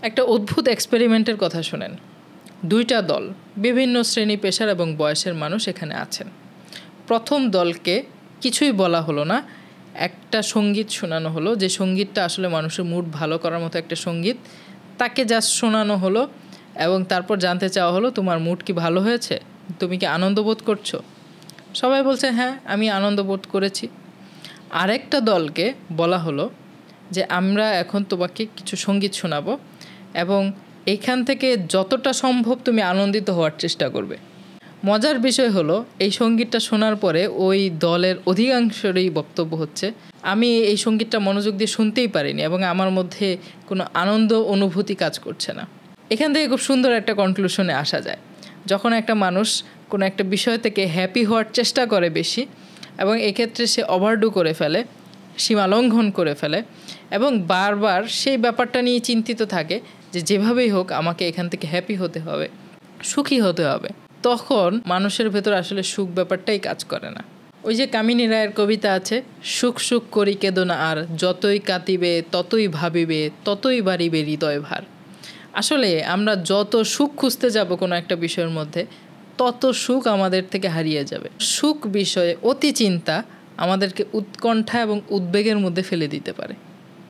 একটা অদ্ভুত এক্সপেরিমেন্টের কথা শোনেন। দুইটা দল, বিভিন্ন শ্রেণী পেশার এবং বয়সের মানুষ এখানে আছেন। প্রথম দলকে কিছুই বলা হলো না, একটা সঙ্গীত শোনানো হলো, যে সঙ্গীতটা আসলে মানুষের মুড ভালো করার মতো একটা সঙ্গীত। তাকে জাস্ট শোনানো হলো এবং তারপর জানতে চাওয়া হলো তোমার মুড কি ভালো হয়েছে, তুমি কি আনন্দ বোধ করছো? সবাই বলছে হ্যাঁ, আমি আনন্দ বোধ করেছি। আরেকটা দলকে বলা হলো যে আমরা এখন তোমাকে কিছু সঙ্গীত শোনাবো এবং এইখান থেকে যতটা সম্ভব তুমি আনন্দিত হওয়ার চেষ্টা করবে। মজার বিষয় হলো এই সঙ্গীতটা শোনার পরে ওই দলের অধিকাংশেরই বক্তব্য হচ্ছে আমি এই সঙ্গীতটা মনোযোগ দিয়ে শুনতেই পারিনি এবং আমার মধ্যে কোনো আনন্দ অনুভূতি কাজ করছে না। এখান থেকে খুব সুন্দর একটা কনক্লুশনে আসা যায়। যখন একটা মানুষ কোনো একটা বিষয় থেকে হ্যাপি হওয়ার চেষ্টা করে বেশি এবং এক্ষেত্রে সে ওভারডু করে ফেলে, সীমালঙ্ঘন করে ফেলে এবং বারবার সেই ব্যাপারটা নিয়ে চিন্তিত থাকে যে যেভাবেই হোক আমাকে এখান থেকে হ্যাপি হতে হবে, সুখী হতে হবে, তখন মানুষের ভেতর আসলে সুখ ব্যাপারটাই কাজ করে না। ওই যে কামিনী রায়ের কবিতা আছে, সুখ সুখ করি কেদো না আর, যতই কাতিবে ততই ভাবিবে ততই বাড়িবে হৃদয় ভার। আসলে আমরা যত সুখ খুঁজতে যাব কোনো একটা বিষয়ের মধ্যে, তত সুখ আমাদের থেকে হারিয়ে যাবে। সুখ বিষয়ে অতি চিন্তা আমাদেরকে উৎকণ্ঠা এবং উদ্বেগের মধ্যে ফেলে দিতে পারে।